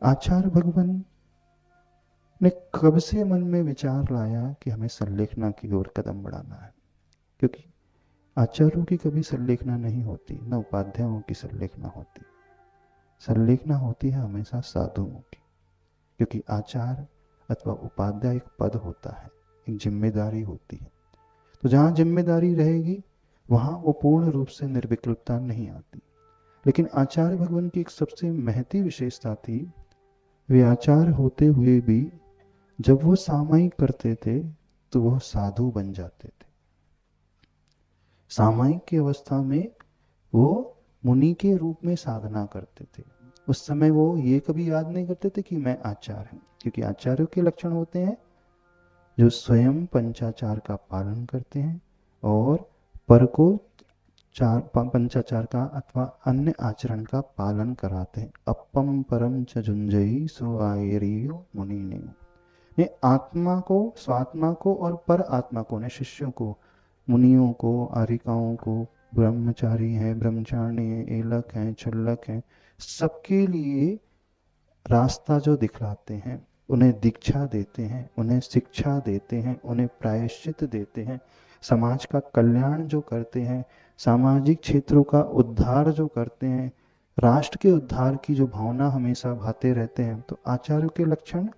आचार्य भगवान ने कब से मन में विचार लाया कि हमें संलेखना की ओर कदम बढ़ाना है? क्योंकि आचार्यों की कभी संलेखना नहीं होती, न उपाध्यायों की संलेखना होती। संलेखना होती है हमेशा साधुओं की, क्योंकि आचार्य अथवा उपाध्याय एक पद होता है, एक जिम्मेदारी होती है। तो जहां जिम्मेदारी रहेगी वहां वो पूर्ण रूप से निर्विकल्पता नहीं आती। लेकिन आचार्य भगवान की एक सबसे महती विशेषता थी, वे आचार्य होते हुए भी जब वो सामायिक करते थे तो वो साधु बन जाते थे। सामायिक की अवस्था में वो मुनि के रूप में साधना करते थे। उस समय वो ये कभी याद नहीं करते थे कि मैं आचार्य हूं, क्योंकि आचार्यों के लक्षण होते हैं जो स्वयं पंचाचार का पालन करते हैं और पर को पंचाचार का अथवा अन्य आचरण का पालन कराते हैं। अपम परम च झुंझई सो आयरियो मुनि ने आत्मा को, स्वात्मा को और पर आत्मा को ने, शिष्यों को, मुनियों को, आरिकाओं को, ब्रह्मचारी हैं, ब्रह्मचारिणी हैं, एलक हैं, छल्लक हैं, सबके लिए रास्ता जो दिखलाते हैं, उन्हें दीक्षा देते हैं, उन्हें शिक्षा देते हैं, उन्हें प्रायश्चित देते हैं, समाज का कल्याण जो करते हैं, सामाजिक क्षेत्रों का उद्धार जो करते हैं, राष्ट्र के उद्धार की जो भावना हमेशा भाते रहते हैं। तो आचार्यों के लक्षण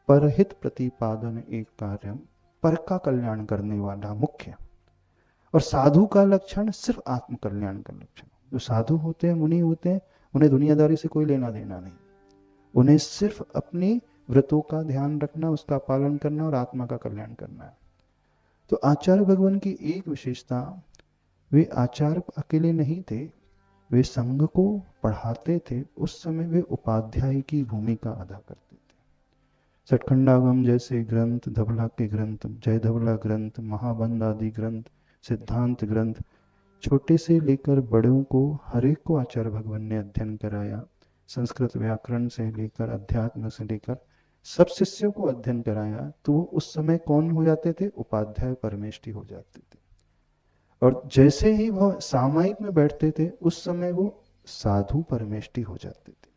परहित प्रतिपादन एक कार्यम, पर का कल्याण करने वाला मुख्य। और साधु का लक्षण सिर्फ आत्म कल्याण का लक्षण। जो साधु होते हैं, मुनि होते हैं, उन्हें दुनियादारी से कोई लेना देना नहीं। उन्हें सिर्फ अपनी व्रतों का ध्यान रखना, उसका पालन करना और आत्मा का कल्याण करना है। तो आचार्य भगवान की एक विशेषता, वे आचार्य अकेले नहीं थे, वे संघ को पढ़ाते थे। उस समय वे उपाध्याय की भूमिका अदा करते थे। सठखंडागम जैसे ग्रंथ, धवला के ग्रंथ, जय धवला ग्रंथ, महाबंध आदि ग्रंथ, सिद्धांत ग्रंथ, छोटे से लेकर बड़ों को हर एक को आचार्य भगवान ने अध्ययन कराया। संस्कृत व्याकरण से लेकर अध्यात्म से लेकर सब शिष्यों को अध्ययन कराया। तो वो उस समय कौन हो जाते थे? उपाध्याय परमेष्ठी हो जाते थे। और जैसे ही वह सामायिक में बैठते थे उस समय वो साधु परमेष्ठी हो जाते थे।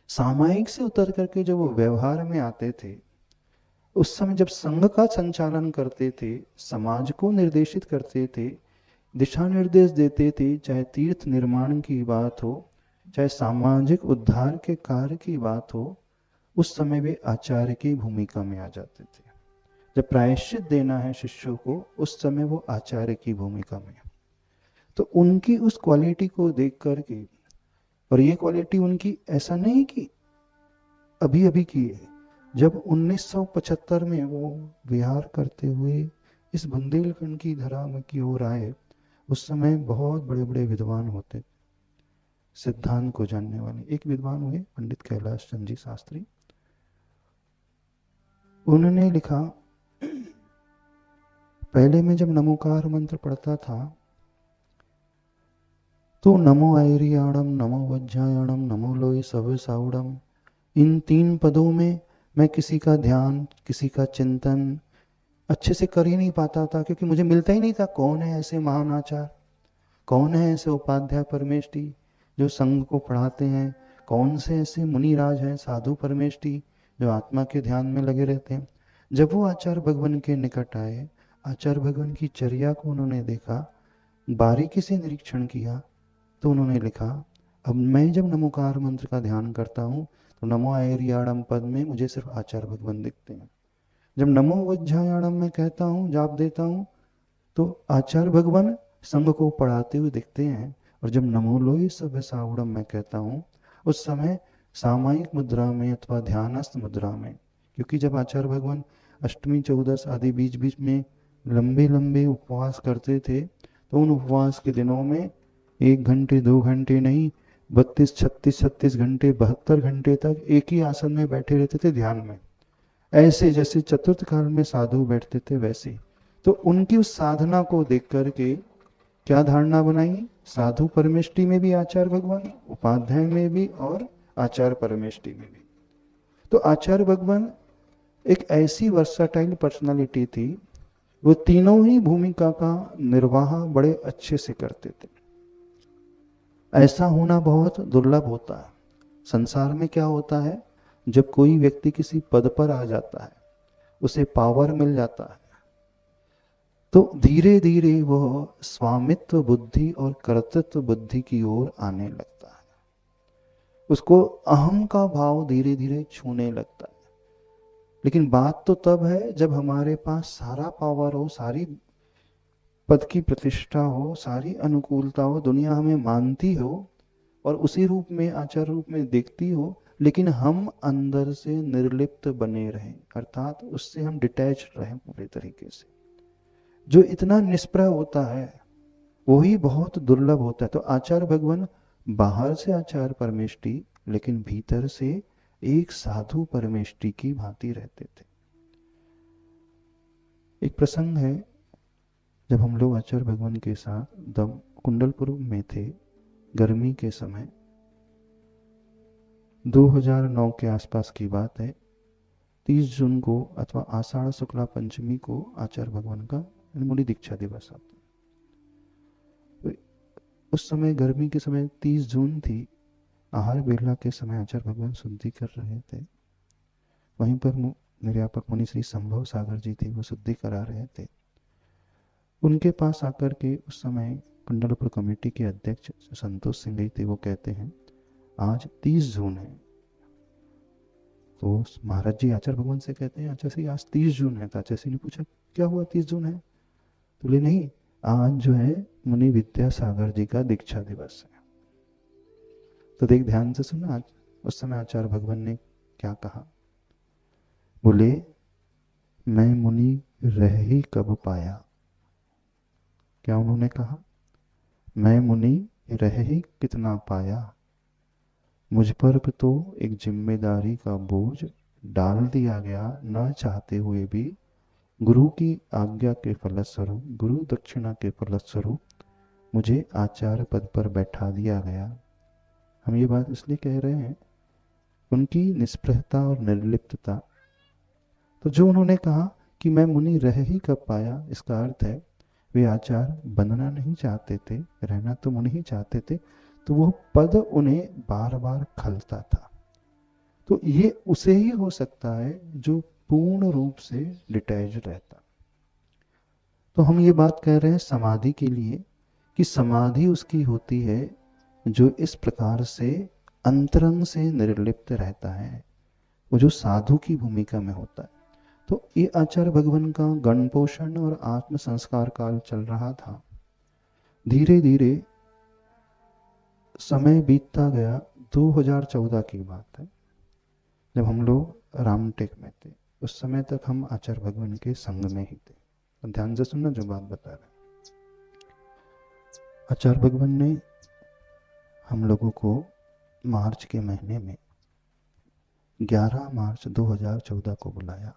सामायिक से उतर करके जब वो व्यवहार में आते थे, उस समय जब संघ का संचालन करते थे, समाज को निर्देशित करते थे, दिशा निर्देश देते थे, चाहे तीर्थ निर्माण की बात हो, चाहे सामाजिक उद्धार के कार्य की बात हो, उस समय वे आचार्य की भूमिका में आ जाते थे। जब प्रायश्चित देना है शिष्यों को, उस समय वो आचार्य की भूमिका में। तो उनकी उस क्वालिटी को देख करके, और ये क्वालिटी उनकी ऐसा नहीं कि अभी अभी की है, जब 1975 में वो विहार करते हुए इस बुंदेलखंड की धरा की ओर आए, उस समय बहुत बड़े बड़े विद्वान होते, सिद्धांत को जानने वाले। एक विद्वान हुए पंडित कैलाश चंद जी शास्त्री। उन्होंने लिखा, पहले मैं जब नमोकार मंत्र पढ़ता था तो नमो आयरियाणम, नमो वज्रायणम, नमो लोई सब साउडम, इन 3 पदों में मैं किसी का ध्यान, किसी का चिंतन अच्छे से कर ही नहीं पाता था, क्योंकि मुझे मिलता ही नहीं था कौन है ऐसे महान आचार्य, कौन है ऐसे उपाध्याय परमेष्ठी जो संघ को पढ़ाते हैं, कौन से ऐसे मुनिराज हैं, साधु परमेष्ठी जो आत्मा के ध्यान में लगे रहते हैं। जब वो आचार्य भगवान के निकट आए, आचार्य भगवान की चर्या को उन्होंने देखा, बारीकी से निरीक्षण किया, तो उन्होंने लिखा, अब मैं जब नमोकार मंत्र का ध्यान करता हूँ तो नमो आयरियाणम पद में मुझे सिर्फ आचार्य भगवान दिखते हैं। जब नमो वज्रायणम मैं कहता हूँ, जाप देता हूँ, तो आचार्य भगवान संघ को पढ़ाते हुए दिखते हैं। और जब नमो लोई सब साउडम मैं कहता हूँ, उस समय सामायिक मुद्रा में अथवा ध्यानस्थ मुद्रा में, क्योंकि जब आचार्य भगवान अष्टमी, चौदस आदि बीच बीच में लंबे लंबे उपवास करते थे, तो उन उपवास के दिनों में 1 घंटे 2 घंटे नहीं, 32, 36, 36 घंटे, 72 घंटे तक एक ही आसन में बैठे रहते थे ध्यान में, ऐसे जैसे चतुर्थ काल में साधु बैठते थे वैसे। तो उनकी उस साधना को देख करके क्या धारणा बनाई? साधु परमेष्ठी में भी आचार्य भगवान, उपाध्याय में भी और आचार्य परमेष्ठी में भी। तो आचार्य भगवान एक ऐसी वर्साटाइल पर्सनालिटी थी, वो तीनों ही भूमिका का निर्वाह बड़े अच्छे से करते थे। ऐसा होना बहुत दुर्लभ होता है। संसार में क्या होता है, जब कोई व्यक्ति किसी पद पर आ जाता है, उसे पावर मिल जाता है, तो धीरे धीरे वह स्वामित्व बुद्धि और कर्तृत्व बुद्धि की ओर आने लगता है। उसको अहम का भाव धीरे धीरे छूने लगता है। लेकिन बात तो तब है जब हमारे पास सारा पावर हो, सारी पद की प्रतिष्ठा हो, सारी अनुकूलता हो, दुनिया हमें मानती हो और उसी रूप में, आचार रूप में देखती हो, लेकिन हम अंदर से निर्लिप्त बने रहें, अर्थात उससे हम डिटैच रहें पूरे तरीके से। जो इतना निष्प्रह होता है वही बहुत दुर्लभ होता है। तो आचार्य भगवान बाहर से आचार्य परमेष्टि, लेकिन भीतर से एक साधु परमेष्टि की भांति रहते थे। एक प्रसंग है, जब हम लोग आचार्य भगवान के साथ दम कुंडलपुर में थे, गर्मी के समय 2009 के आसपास की बात है, 30 जून को अथवा आषाढ़ शुक्ला पंचमी को आचार्य भगवान का मुनि दीक्षा दिवस आता है। उस समय गर्मी के समय 30 जून थी, आहार बेला के समय आचार्य भगवान शुद्धि कर रहे थे। वहीं पर निर्यापक मुनि श्री संभव सागर जी थे, वो शुद्धि करा रहे थे। उनके पास आकर के उस समय कुंडलपुर कमेटी के अध्यक्ष संतोष सिंह जी थे, वो कहते हैं आज 30 जून है। तो महाराज जी आचार्य भगवान से कहते हैं आचार्य श्री आज 30 जून है। तो आचार्य श्री ने पूछा क्या हुआ 30 जून है? तो बोले नहीं, आज जो है मुनि विद्यासागर जी का दीक्षा दिवस है। तो देख ध्यान से सुना, आज उस समय आचार्य भगवान ने क्या कहा, बोले मैं मुनि रह ही कब पाया। क्या उन्होंने कहा? मैं मुनि रह ही कितना पाया, मुझ पर तो एक जिम्मेदारी का बोझ डाल दिया गया, न चाहते हुए भी गुरु की आज्ञा के फलस्वरूप, गुरु दक्षिणा के फलस्वरूप मुझे आचार्य पद पर बैठा दिया गया। हम ये बात इसलिए कह रहे हैं, उनकी निष्प्रहता और निर्लिप्तता। तो जो उन्होंने कहा कि मैं मुनि रह ही कब पाया, इसका अर्थ है वे आचार्य बनना नहीं चाहते थे, रहना तो मुनि ही चाहते थे, तो वो पद उन्हें बार बार खलता था। तो ये उसे ही हो सकता है जो पूर्ण रूप से डिटैच रहता। तो हम ये बात कह रहे हैं समाधि के लिए कि समाधि उसकी होती है जो इस प्रकार से अंतरंग से निर्लिप्त रहता है, वो जो साधु की भूमिका में होता है। तो ये आचार्य भगवान का गण पोषण और आत्म संस्कार काल चल रहा था। धीरे धीरे समय बीतता गया। 2014 की बात है, जब हम लोग रामटेक में थे। उस समय तक हम आचार्य भगवान के संग में ही थे। तो ध्यान से सुनना जो बात बता रहे। आचार्य भगवान ने हम लोगों को मार्च के महीने में 11 मार्च 2014 को बुलाया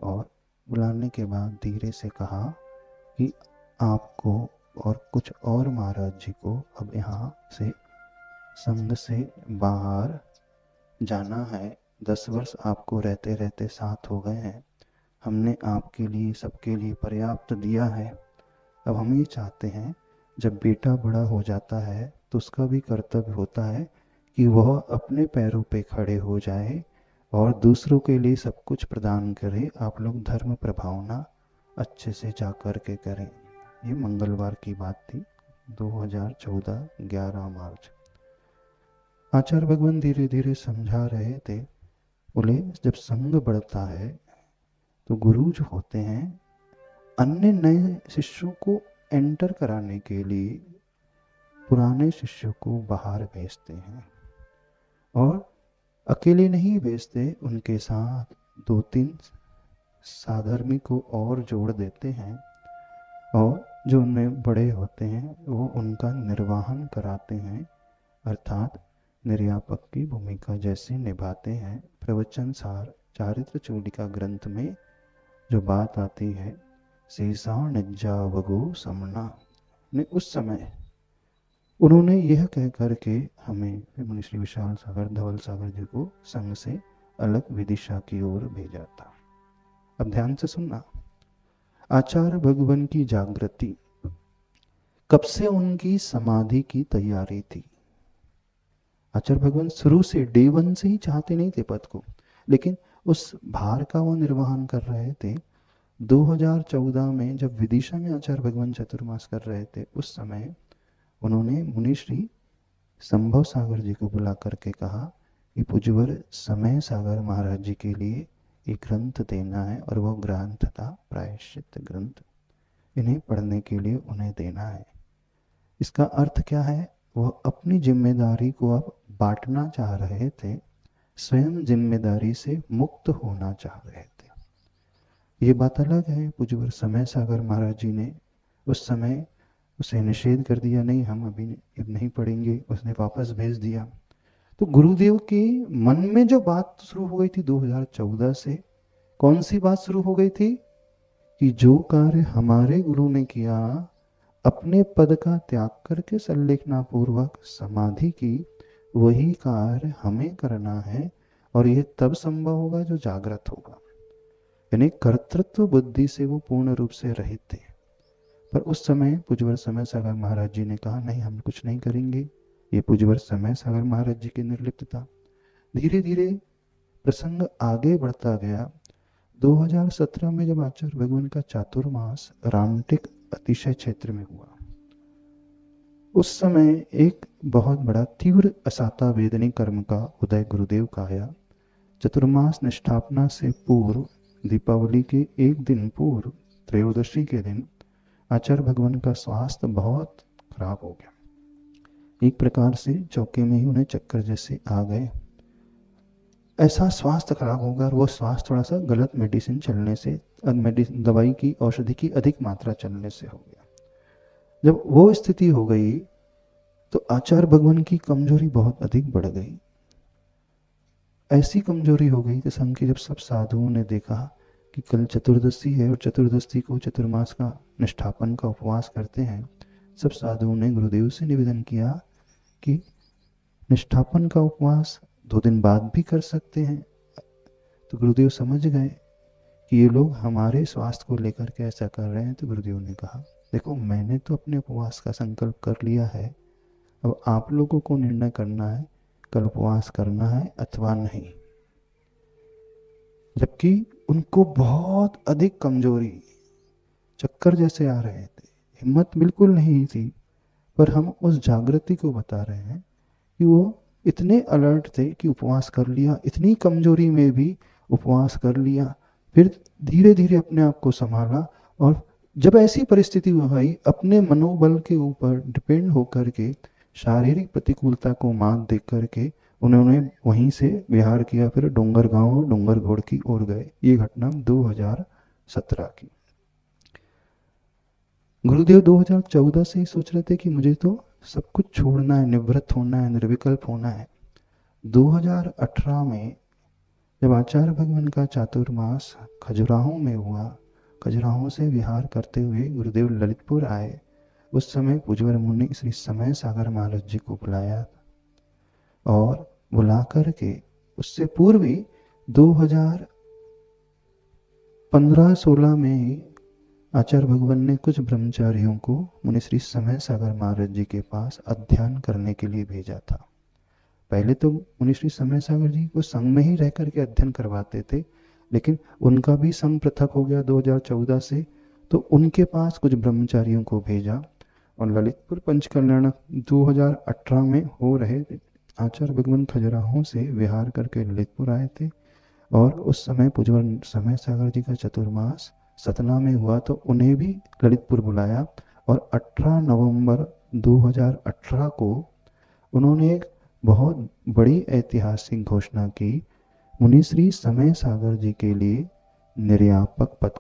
और बुलाने के बाद धीरे से कहा कि आपको और कुछ और महाराज जी को अब यहाँ से संघ से बाहर जाना है। 10 वर्ष आपको रहते रहते साथ हो गए हैं, हमने आपके लिए, सबके लिए पर्याप्त दिया है। अब हम ये चाहते हैं जब बेटा बड़ा हो जाता है तो उसका भी कर्तव्य होता है कि वह अपने पैरों पे खड़े हो जाए और दूसरों के लिए सब कुछ प्रदान करे। आप लोग धर्म प्रभावना अच्छे से जा कर के करें। ये मंगलवार की बात थी, 2014 11 मार्च। आचार्य भगवान धीरे धीरे समझा रहे थे। बोले जब संग बढ़ता है तो गुरु जो होते हैं अन्य नए शिष्यों को एंटर कराने के लिए पुराने शिष्यों को बाहर भेजते हैं, और अकेले नहीं भेजते, उनके साथ 2-3 साधर्मी को और जोड़ देते हैं, और जो उनमें बड़े होते हैं वो उनका निर्वाहन कराते हैं, अर्थात निर्यापक की भूमिका जैसे निभाते हैं। प्रवचन सार चारित्र चूलिका ग्रंथ में जो बात आती है, शेषा निज्जावगो समना ने, उस समय उन्होंने यह कह करके हमें मुनि श्री विशाल सागर धवल सागर जी को संघ से अलग विदिशा की ओर भेजा था। अब ध्यान से सुनना, आचार्य भगवान की जागृति कब से उनकी समाधि की तैयारी थी। आचार्य भगवान शुरू से डे वन से ही चाहते नहीं थे पद को, लेकिन उस भार का वो निर्वहन कर रहे थे। 2014 में जब विदिशा में आचार्य भगवान चतुर्मास कर रहे थे, उस समय उन्होंने मुनि श्री संभव सागर जी को बुला करके कहा कि पूज्यवर समय सागर महाराज जी के लिए एक ग्रंथ देना है, और वो ग्रंथ था प्रायश्चित ग्रंथ। इन्हें पढ़ने के लिए उन्हें देना है। इसका अर्थ क्या है? वह अपनी जिम्मेदारी को अब बांटना चाह रहे थे, स्वयं जिम्मेदारी से मुक्त होना चाह रहे थे। ये बात अलग है, पूज्यवर समय सागर महाराज जी ने उस समय उसे निषेध कर दिया, नहीं हम अभी नहीं पढ़ेंगे, उसने वापस भेज दिया। तो गुरुदेव के मन में जो बात शुरू हो गई थी 2014 से, कौन सी बात शुरू हो गई थी? कि जो कार्य हमारे गुरु ने किया, अपने पद का त्याग करके संलेखना पूर्वक समाधि की, वही कार्य हमें करना है, और यह तब संभव होगा जो जागृत होगा। यानी कर्तृत्व बुद्धि से वो पूर्ण रूप से रहित थे। पर उस समय पूज्यवर समय सागर महाराज जी ने कहा नहीं, हम कुछ नहीं करेंगे। ये पूज्यवर समय सागर महाराज जी की निर्लिप्तता। धीरे धीरे प्रसंग आगे बढ़ता गया। 2017 में जब आचार्य भगवान का चातुर्मास रामटेक अतिशय क्षेत्र में हुआ, उस समय एक बहुत बड़ा तीव्र असाता वेदनी कर्म का उदय गुरुदेव का आया। चतुर्मास निष्ठापना से पूर्व, दीपावली के एक दिन पूर्व, त्रयोदशी के दिन आचार्य भगवान का स्वास्थ्य बहुत खराब हो गया। एक प्रकार से चौके में ही उन्हें चक्कर जैसे आ गए। ऐसा स्वास्थ्य खराब होगा, और वो स्वास्थ्य थोड़ा सा गलत मेडिसिन चलने से, दवाई की, औषधि की अधिक मात्रा चलने से हो गया। जब वो स्थिति हो गई तो आचार्य भगवान की कमजोरी बहुत अधिक बढ़ गई। ऐसी कमजोरी हो गई कि संघ के जब सब साधुओं ने देखा कि कल चतुर्दशी है और चतुर्दशी को चतुर्मास का निष्ठापन का उपवास करते हैं, सब साधुओं ने गुरुदेव से निवेदन किया कि निष्ठापन का उपवास 2 दिन बाद भी कर सकते हैं। तो गुरुदेव समझ गए कि ये लोग हमारे स्वास्थ्य को लेकर के ऐसा कर रहे हैं। तो गुरुदेव ने कहा देखो, मैंने तो अपने उपवास का संकल्प कर लिया है, अब आप लोगों को निर्णय करना है कल उपवास करना है अथवा नहीं। जबकि उनको बहुत अधिक कमजोरी, चक्कर जैसे आ रहे थे, हिम्मत बिल्कुल नहीं थी, पर हम उस जागृति को बता रहे हैं कि वो इतने अलर्ट थे कि उपवास कर लिया, इतनी कमजोरी में भी उपवास कर लिया। फिर धीरे धीरे अपने आप को संभाला, और जब ऐसी परिस्थिति हुई, अपने मनोबल के ऊपर डिपेंड होकर के शारीरिक प्रतिकूलता को मात दे करके उन्होंने वहीं से विहार किया, फिर डोंगर गांव डोंगर घोड़ की ओर गए। ये घटना 2017 की। गुरुदेव 2014 से ही सोच रहे थे कि मुझे तो सब कुछ छोड़ना है, निवृत्त होना है, निर्विकल्प होना है। 2018 में जब आचार्य भगवान का चातुर्मास खजुराहो में हुआ, खजुराहो से विहार करते हुए गुरुदेव ललितपुर आए। उस समय पूज्यवर मुनि श्री समय सागर महाराज जी को बुलाया, और बुला करके उससे पूर्व ही 2015-16 में आचार्य भगवान ने कुछ ब्रह्मचारियों को मुनि श्री समय सागर महाराज जी के पास अध्ययन करने के लिए भेजा था। पहले तो मुनि श्री समय सागर जी को संघ में ही रह करके अध्ययन करवाते थे, लेकिन उनका भी संघ पृथक हो गया 2014 से, तो उनके पास कुछ ब्रह्मचारियों को भेजा। और ललितपुर पंचकल्याण 2018 में हो रहे थे। आचार्य भगवान खजुराहो से विहार करके ललितपुर आए थे, और उस समय पूज्यवर समय सागर जी का चतुर्मास सतना में हुआ, तो उन्हें भी ललितपुर बुलाया। और 18 नवंबर 2018 को उन्होंने एक बहुत बड़ी ऐतिहासिक घोषणा की, मुनि श्री समय सागर जी के लिए निर्यापक पद।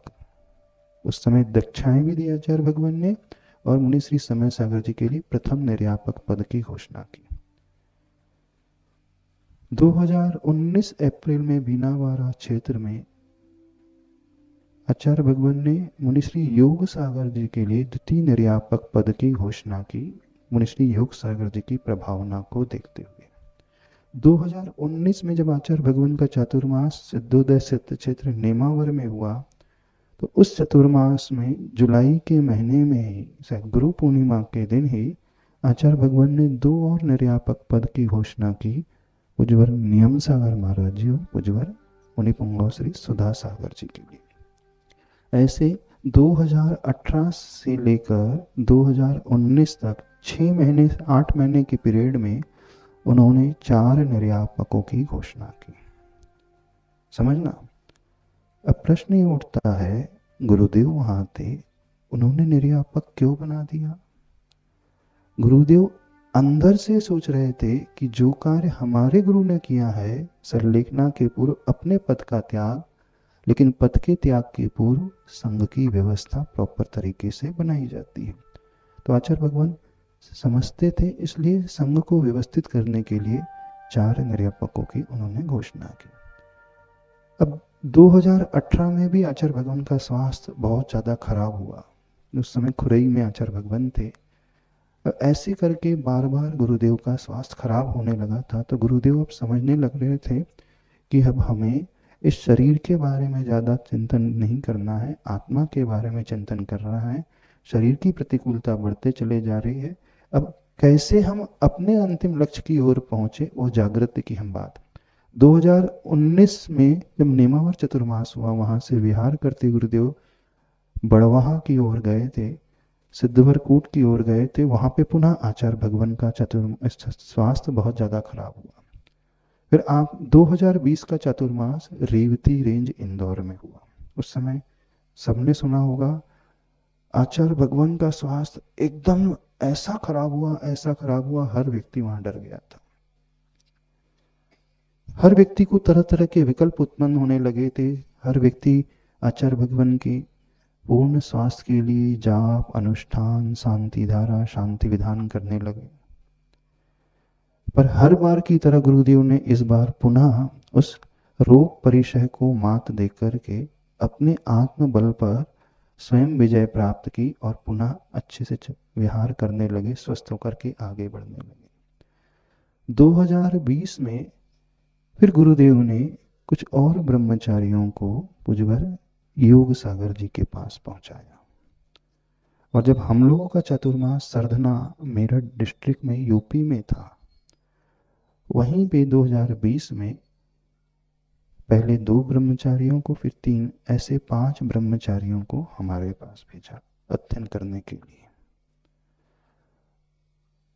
उस समय दक्षाएं भी दी आचार्य भगवान ने, और मुनि श्री समय सागर जी के लिए प्रथम निर्यापक पद की घोषणा की। 2019 अप्रैल में बीनावाड़ा क्षेत्र में आचार्य भगवान ने मुनि श्री योग सागर जी के लिए द्वितीय निर्यापक पद की घोषणा की, मुनि श्री योग सागर जी की प्रभावना को देखते हुए। 2019 में जब आचार्य भगवान का चातुर्मास सिद्धोदय सिद्ध क्षेत्र नेमावर में हुआ, तो उस चतुर्मास में जुलाई के महीने में ही, शायद गुरु पूर्णिमा के दिन ही, आचार्य भगवान ने दो और निर्यापक पद की घोषणा की, पूज्यवर नियम सागर महाराज जी और पूज्यवर मुनि पुंगव श्री सुधा सागर जी के लिए। ऐसे 2018 से लेकर 2019 तक 6 महीने 8 महीने के पीरियड में उन्होंने 4 निर्यापकों की घोषणा की। समझना। अब प्रश्न ये उठता है, गुरुदेव वहां थे, उन्होंने निर्यापक क्यों बना दिया? गुरुदेव अंदर से सोच रहे थे कि जो कार्य हमारे गुरु ने किया है, सरलेखना के पूर्व अपने पद का त्याग, लेकिन पद के त्याग के पूर्व संघ की व्यवस्था प्रॉपर तरीके से बनाई जाती है। तो आचार्य भगवान समझते थे, इसलिए संघ को व्यवस्थित करने के लिए 4 निर्यापकों की उन्होंने घोषणा की। अब 2018 में भी आचार्य भगवान का स्वास्थ्य बहुत ज़्यादा खराब हुआ। उस समय खुरई में आचार्य भगवान थे। ऐसे करके बार बार गुरुदेव का स्वास्थ्य खराब होने लगा था। तो गुरुदेव अब समझने लग रहे थे कि अब हमें इस शरीर के बारे में ज़्यादा चिंतन नहीं करना है, आत्मा के बारे में चिंतन कर रहा है। शरीर की प्रतिकूलता बढ़ते चले जा रही है। अब कैसे हम अपने अंतिम लक्ष्य की ओर पहुंचे, वो जागृति की हम बात। 2019 में जब नेमावर चतुर्मास हुआ, वहां से विहार करते गुरुदेव बड़वाहा की ओर गए थे, सिद्धवरकूट की ओर गए थे। वहां पे पुनः आचार्य भगवान का स्वास्थ्य बहुत ज्यादा खराब हुआ। फिर आप 2020 का चतुर्मास रेवती रेंज इंदौर में हुआ। उस समय सबने सुना होगा, आचार्य भगवान का स्वास्थ्य एकदम ऐसा खराब हुआ, हर व्यक्ति वहां डर गया था। हर व्यक्ति को तरह तरह के विकल्प उत्पन्न होने लगे थे। हर व्यक्ति आचार्य भगवान के पूर्ण स्वास्थ्य के लिए जाप, अनुष्ठान, शांति धारा, शांति विधान करने लगे। पर हर बार की तरह गुरुदेव ने इस बार पुनः उस रोग परिचय को मात देकर के अपने आत्म बल पर स्वयं विजय प्राप्त की और पुनः अच्छे से विहार करने लगे, स्वस्थ होकर के आगे बढ़ने लगे। 2020 में फिर गुरुदेव ने कुछ और ब्रह्मचारियों को पूज्यवर योग सागर जी के पास पहुंचाया। और जब हम लोगों का चतुर्मास सरधना मेरठ डिस्ट्रिक्ट में यूपी में था, वहीं पे 2020 में पहले 2 ब्रह्मचारियों को, फिर 3, ऐसे 5 ब्रह्मचारियों को हमारे पास भेजा अध्ययन करने के लिए।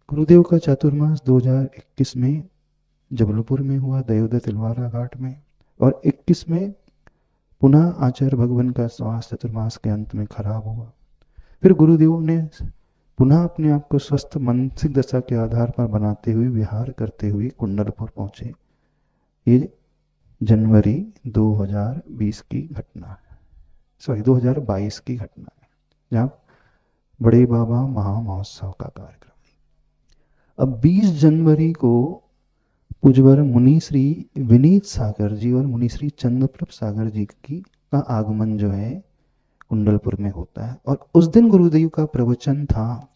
गुरुदेव का चतुर्मास 2021 में जबलपुर में हुआ, दयोदय तिलवारा घाट में, और 21 में पुनः आचार्य भगवान का स्वास्थ्य चतुर्मास के अंत में खराब हुआ। फिर गुरुदेव ने पुनः अपने आप को स्वस्थ मानसिक दशा के आधार पर बनाते हुए विहार करते हुए कुंडलपुर पहुंचे। ये जनवरी 2020 की घटना है, 2022 की घटना है, जहाँ बड़े बाबा महामहोत्सव का कार्यक्रम। अब 20 जनवरी को पूज्यवर मुनि श्री विनीत सागर जी और मुनि श्री चंद्रप्रभ सागर जी का आगमन जो है कुंडलपुर में होता है। और उस दिन गुरुदेव का प्रवचन था।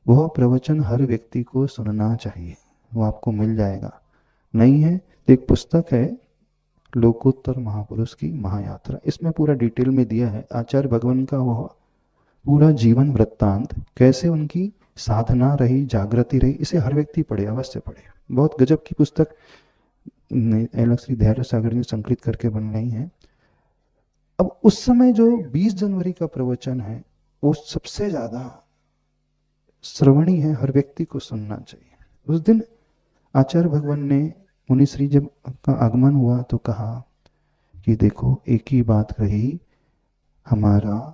वह प्रवचन हर व्यक्ति को सुनना चाहिए, वो आपको मिल जाएगा। नहीं है तो एक पुस्तक है लोकोत्तर महापुरुष की महायात्रा, इसमें पूरा डिटेल में दिया है आचार्य भगवान का वह पूरा जीवन वृत्तांत, कैसे उनकी साधना रही, जागृति रही। इसे हर व्यक्ति पढ़े, अवश्य पढ़े। बहुत गजब की पुस्तक अलग श्री धैर्य सागर ने संकलित करके बनाई है। अब उस समय जो 20 जनवरी का प्रवचन है, वो सबसे ज्यादा श्रवणी है, हर व्यक्ति को सुनना चाहिए। उस दिन आचार्य भगवान ने मुनिश्री जब का आगमन हुआ तो कहा कि देखो, एक ही बात कही, हमारा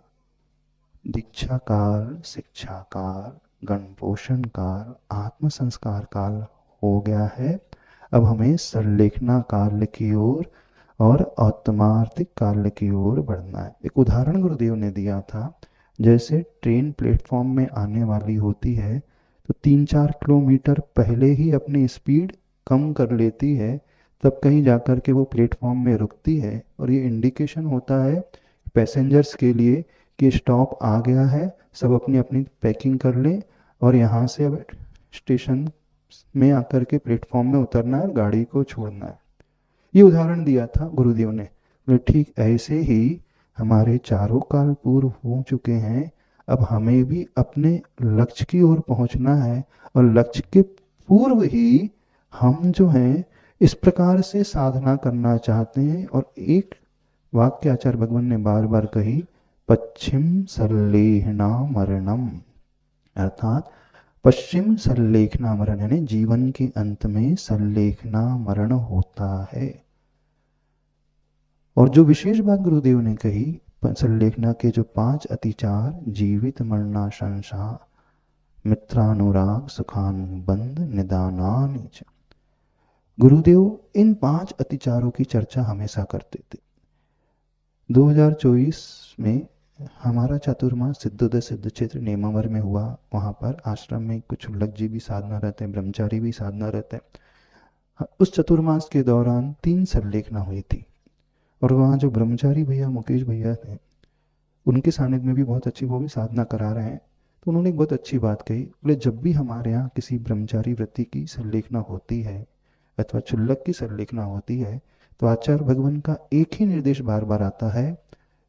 दीक्षा काल, शिक्षा काल, गण पोषण काल, आत्म संस्कार काल हो गया है। अब हमें सरलेखना काल की ओर और औत्तमार्थिक काल की ओर बढ़ना है। एक उदाहरण गुरुदेव ने दिया था, जैसे ट्रेन प्लेटफॉर्म में आने वाली होती है तो 3-4 किलोमीटर पहले ही अपनी स्पीड कम कर लेती है, तब कहीं जाकर के वो प्लेटफॉर्म में रुकती है। और ये इंडिकेशन होता है पैसेंजर्स के लिए कि स्टॉप आ गया है, सब अपनी अपनी पैकिंग कर लें और यहाँ से अब स्टेशन में आकर के प्लेटफॉर्म में उतरना है, गाड़ी को छोड़ना है। ये उदाहरण दिया था गुरुदेव ने। ठीक ऐसे ही हमारे चारों काल पूर्व हो चुके हैं। अब हमें भी अपने लक्ष्य की ओर पहुंचना है, और लक्ष्य के पूर्व ही हम जो हैं इस प्रकार से साधना करना चाहते हैं। और एक वाक्य आचार्य भगवान ने बार बार कही, पश्चिम सल्लेहना मरणम, अर्थात पश्चिम सल्लेखना मरण, यानी जीवन के अंत में सल्लेखना मरण होता है। और जो विशेष बात गुरुदेव ने कही, सल्लेखना के जो 5 अतिचार, जीवित मरणाशंसा, मित्रानुराग, सुखानुबंध, निदानानि च, गुरुदेव इन 5 अतिचारों की चर्चा हमेशा करते थे। 2024 में हमारा चातुर्मास सिद्धोदय सिद्ध क्षेत्र नेमावर में हुआ। वहाँ पर आश्रम में कुछ उल्लक जी भी साधना रहते हैं, ब्रह्मचारी भी साधना रहते हैं। उस चतुर्मास के दौरान 3 सल्लेखना हुई थी। और वहाँ जो ब्रह्मचारी भैया मुकेश भैया थे, उनके सानिध्य में भी बहुत अच्छी, वो भी साधना करा रहे हैं। तो उन्होंने एक बहुत अच्छी बात कही, बोले जब भी हमारे यहाँ किसी ब्रह्मचारी वृत्ति की सल्लेखना होती है अथवा चुल्लक की सल्लेखना होती है, तो आचार्य भगवान का एक ही निर्देश बार बार आता है,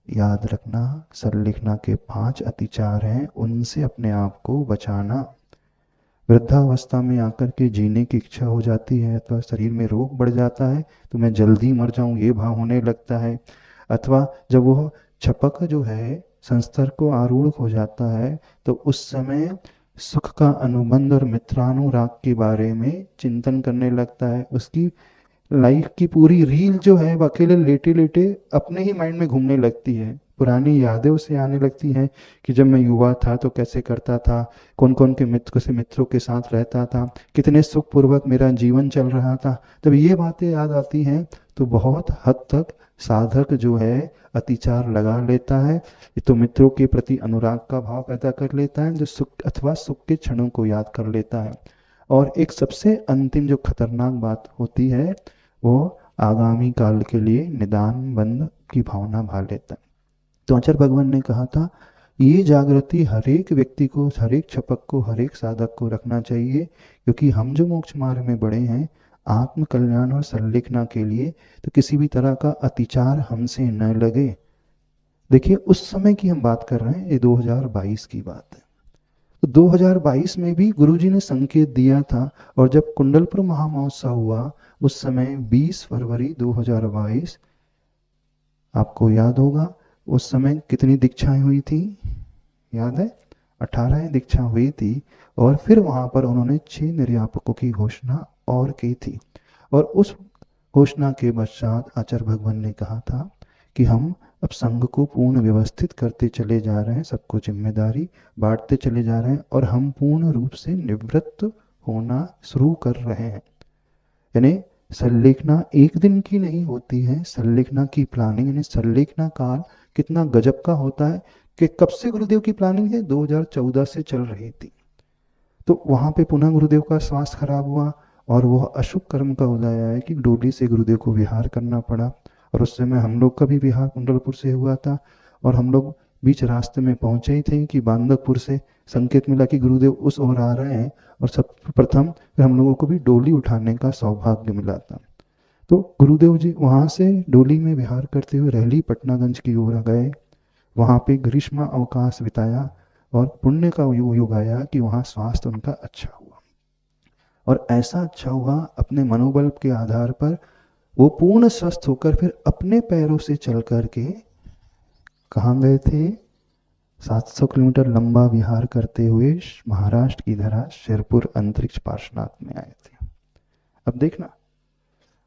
याद रखना सल्लेखना के 5 अतिचार हैं, उनसे अपने आप को बचाना। वृद्धावस्था में आकर के जीने की इच्छा हो जाती है, अथवा शरीर में रोग बढ़ जाता है तो मैं जल्दी मर जाऊं ये भाव होने लगता है, अथवा जब वह छपक जो है संस्तर को आरूढ़ हो जाता है तो उस समय सुख का अनुबंध और मित्रानुराग के बारे में चिंतन करने लगता है। उसकी लाइफ की पूरी रील जो है वो अकेले लेटे लेटे अपने ही माइंड में घूमने लगती है। पुरानी यादें उसे आने लगती हैं कि जब मैं युवा था तो कैसे करता था, कौन कौन के मित्रों के साथ रहता था, कितने सुखपूर्वक मेरा जीवन चल रहा था। जब ये बातें याद आती हैं तो बहुत हद तक साधक जो है अतिचार लगा लेता है। ये तो मित्रों के प्रति अनुराग का भाव पैदा कर लेता है, जो सुख अथवा सुख के क्षणों को याद कर लेता है। और एक सबसे अंतिम जो खतरनाक बात होती है, वो आगामी काल के लिए निदान बंद की भावना भा लेता है। तो आचार्य भगवान ने कहा था, ये जागृति हर एक व्यक्ति को, हर एक छपक को, हर एक साधक को रखना चाहिए, क्योंकि हम जो मोक्ष मार्ग में बढ़े हैं आत्म कल्याण और सल्लेखना के लिए, तो किसी भी तरह का अतिचार हमसे न लगे। देखिए उस समय की हम बात कर रहे हैं, ये 2022 की बात है। तो 2022 में भी गुरुजी ने संकेत दिया था। और जब कुंडलपुर महामहोत्सव हुआ उस समय 20 फरवरी 2022, आपको याद होगा उस समय कितनी दीक्षाएं हुई थी, याद है? 18 दीक्षा हुई थी। और फिर वहां पर उन्होंने 6 निर्यापकों की घोषणा और की थी। और उस घोषणा के पश्चात आचार्य भगवान ने कहा था कि हम अब संघ को पूर्ण व्यवस्थित करते चले जा रहे हैं, सबको जिम्मेदारी बांटते चले जा रहे हैं, और हम पूर्ण रूप से निवृत्त होना शुरू कर रहे हैं। यानी सल्लेखना एक दिन की नहीं होती है, सल्लेखना की प्लानिंग, यानी सल्लेखना काल कितना गजब का होता है कि कब से गुरुदेव की प्लानिंग है, 2014 से चल रही थी। तो वहां पे पुनः गुरुदेव का स्वास्थ्य खराब हुआ और वह अशुभ कर्म का उदय आया कि डोली से गुरुदेव को विहार करना पड़ा। और उस समय हम लोग का भी विहार कुंडलपुर से हुआ था, और हम लोग बीच रास्ते में पहुंचे ही थे कि बांदकपुर से संकेत मिला कि गुरुदेव उस ओर आ रहे हैं, और सब प्रथम फिर हम लोगों को भी डोली उठाने का सौभाग्य मिला था। तो गुरुदेव जी वहां से डोली में विहार करते हुए रहली पटनागंज की ओर गए, वहां पे ग्रीष्म अवकाश बिताया, और पुण्य का योग आया कि वहां स्वास्थ्य उनका अच्छा हुआ। और ऐसा अच्छा हुआ, अपने मनोबल के आधार पर वो पूर्ण स्वस्थ होकर फिर अपने पैरों से चल करके कहाँ गए थे, 700 किलोमीटर लंबा विहार करते हुए महाराष्ट्र की धरा शेरपुर अंतरिक्ष पार्श्वनाथ में आए थे। अब देखना,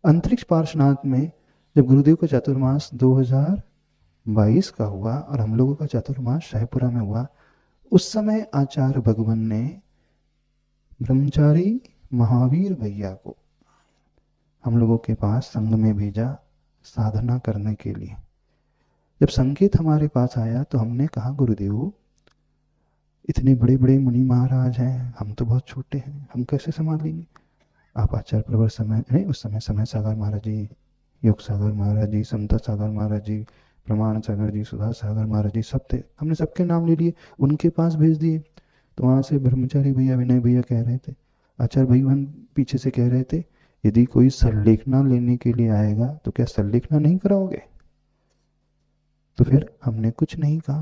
अंतरिक्ष पार्श्वनाथ में जब गुरुदेव का चातुर्मास 2022 का हुआ और हम लोगों का चातुर्मास शाहपुरा में हुआ, उस समय आचार्य भगवान ने ब्रह्मचारी महावीर भैया को हम लोगों के पास संघ में भेजा साधना करने के लिए। जब संकेत हमारे पास आया तो हमने कहा, गुरुदेव इतने बड़े बड़े मुनि महाराज हैं, हम तो बहुत छोटे हैं, हम कैसे संभाल लेंगे। आप आचार्य प्रवर समय नहीं, उस समय समय सागर महाराज जी, योग सागर महाराज जी, समता सागर महाराज जी, प्रमाण सागर जी, सुधा सागर महाराज जी सब थे, हमने सबके नाम ले लिए, उनके पास भेज दिए। तो वहां से ब्रह्मचारी भैया, विनय भैया कह रहे थे, आचार्य भगवान पीछे से कह रहे थे, यदि कोई सल्लेखना लेने के लिए आएगा तो क्या सल्लेखना नहीं कराओगे। तो फिर हमने कुछ नहीं कहा।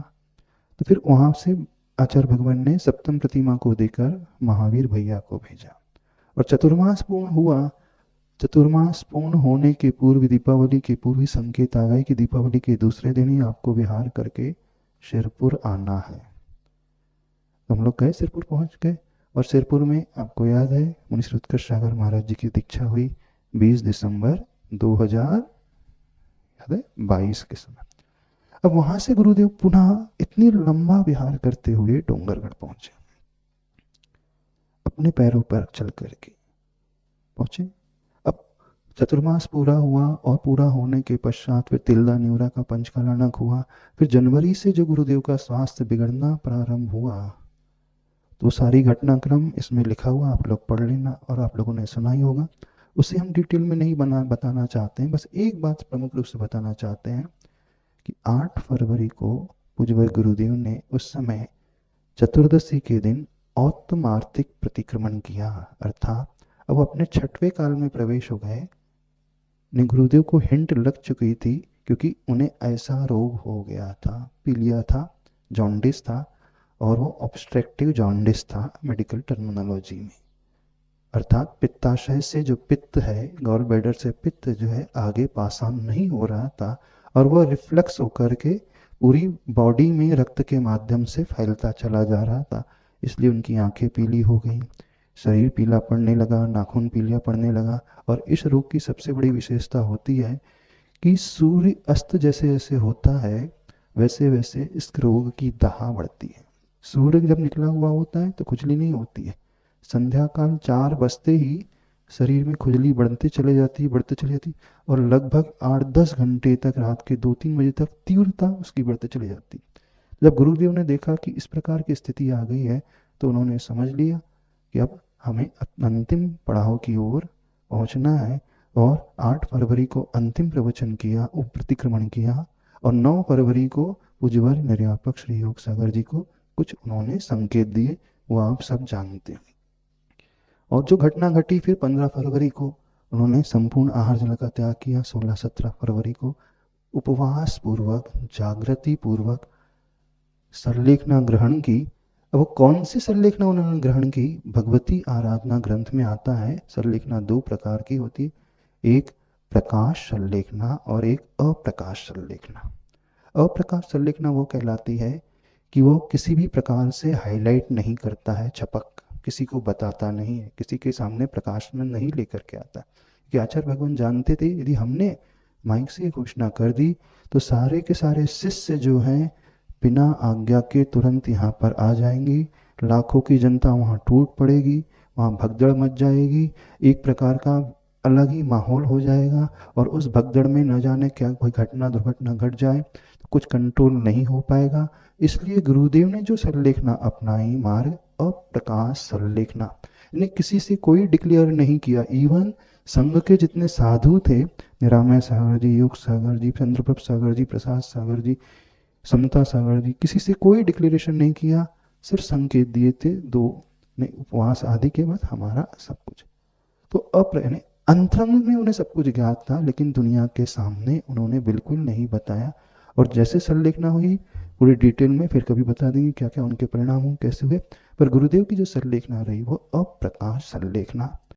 तो फिर वहां से आचार्य भगवान ने सप्तम प्रतिमा को देकर महावीर भैया को भेजा और चतुर्मास पूर्ण हुआ। चतुर्मास पूर्ण होने के पूर्व, दीपावली के पूर्व ही संकेत आ गए कि दीपावली के दूसरे दिन ही आपको विहार करके शिरपुर आना है। तो हम लोग गए, सिरपुर पहुंच गए और सिरपुर में आपको याद है मुनि श्री उत्कर्ष सागर महाराज जी की दीक्षा हुई 20 दिसंबर 2022 के समय। अब वहां से गुरुदेव पुनः इतनी लंबा विहार करते हुए डोंगरगढ़ पहुंचे, अपने पैरों पर चल करके पहुंचे। अब चतुर्मास पूरा हुआ और पूरा होने के पश्चात फिर तिल्दा न्यूरा का पंचकालानक हुआ। फिर जनवरी से जो गुरुदेव का स्वास्थ्य बिगड़ना प्रारंभ हुआ, तो सारी घटनाक्रम इसमें लिखा हुआ, आप लोग पढ़ लेना और आप लोगों ने सुना ही होगा। उसे हम डिटेल में नहीं बताना चाहते हैं, बस एक बात प्रमुख रूप से बताना चाहते हैं कि 8 फरवरी को पूज्यवर गुरुदेव ने उस समय चतुर्दशी के दिन औत्तम आर्थिक प्रतिक्रमण किया, अर्थात अब अपने 6वें काल में प्रवेश हो गए। गुरुदेव को हिंट लग चुकी थी क्योंकि उन्हें ऐसा रोग हो गया था, पीलिया था, जॉन्डिस था, और वो ऑब्स्ट्रक्टिव जॉन्डिस था मेडिकल टर्मिनोलॉजी में, अर्थात पित्ताशय से जो पित्त है, गॉल ब्लैडर से पित्त जो है आगे पास ऑन नहीं हो रहा था और वह रिफ्लक्स होकर के पूरी बॉडी में रक्त के माध्यम से फैलता चला जा रहा था। इसलिए उनकी आंखें पीली हो गई, शरीर पीला पड़ने लगा, नाखून पीला पड़ने लगा। और इस रोग की सबसे बड़ी विशेषता होती है कि सूर्य अस्त जैसे जैसे होता है वैसे वैसे इस रोग की दहा बढ़ती है। सूर्य जब निकला हुआ होता है तो खुजली नहीं होती है, संध्या काल 4 बजते ही शरीर में खुजली बढ़ते चले जाती और लगभग 8-10 घंटे तक, रात के 2-3 बजे तक तीव्रता उसकी बढ़ते चली जाती। जब गुरुदेव ने देखा कि इस प्रकार की स्थिति आ गई है तो उन्होंने समझ लिया कि अब हमें अंतिम पड़ाव की ओर पहुंचना है और 8 फरवरी को अंतिम प्रवचन किया, प्रतिक्रमण किया और 9 फरवरी को पूज्यवर निर्यापक श्री योग सागर जी को कुछ उन्होंने संकेत दिए, वो आप सब जानते हैं। और जो घटना घटी फिर 15 फरवरी को उन्होंने संपूर्ण आहार जल का त्याग किया। 16-17 फरवरी को उपवास पूर्वक, जागृति पूर्वक सरलेखना ग्रहण की। अब वो कौन सी सरलेखना उन्होंने ग्रहण की? भगवती आराधना ग्रंथ में आता है सरलेखना 2 प्रकार की होती है, एक प्रकाश सरलेखना और एक अप्रकाश सरलेखना। अप्रकाश सरलेखना वो कहलाती है कि वो किसी भी प्रकार से हाईलाइट नहीं करता है, छपक किसी को बताता नहीं है, किसी के सामने प्रकाश में नहीं लेकर के आता। कि आचार्य भगवान जानते थे यदि हमने माइक से घोषणा कर दी तो सारे के सारे शिष्य जो हैं बिना आज्ञा के तुरंत यहाँ पर आ जाएंगी, लाखों की जनता वहाँ टूट पड़ेगी, वहाँ भगदड़ मच जाएगी, एक प्रकार का अलग ही माहौल हो जाएगा और उस भगदड़ में न जाने क्या कोई घटना दुर्घटना घट जाए तो कुछ कंट्रोल नहीं हो पाएगा। इसलिए गुरुदेव ने जो सरलेखना अपनाई मार्ग अप्रकाश सरलेखना, ने किसी से कोई डिक्लेयर नहीं किया। इवन संघ के जितने साधु थे, निरामय सागर जी, योग सागर जी, चंद्रप्रभ सागर जी, प्रसाद सागर जी, समता सागर जी, किसी से कोई डिक्लेरेशन नहीं किया, सिर्फ संकेत दिए थे 2 ने उपवास आदि के बाद हमारा सब कुछ। तो यानी अंतरंग में उन्हें सब कुछ ज्ञात था लेकिन दुनिया के सामने उन्होंने बिल्कुल नहीं बताया। और जैसे सरलेखना हुई पूरी डिटेल में फिर कभी बता देंगे क्या क्या उनके परिणाम हो, कैसे हुए। पर गुरुदेव की जो सरलेखना रही वो अप्रकाश सरलेखना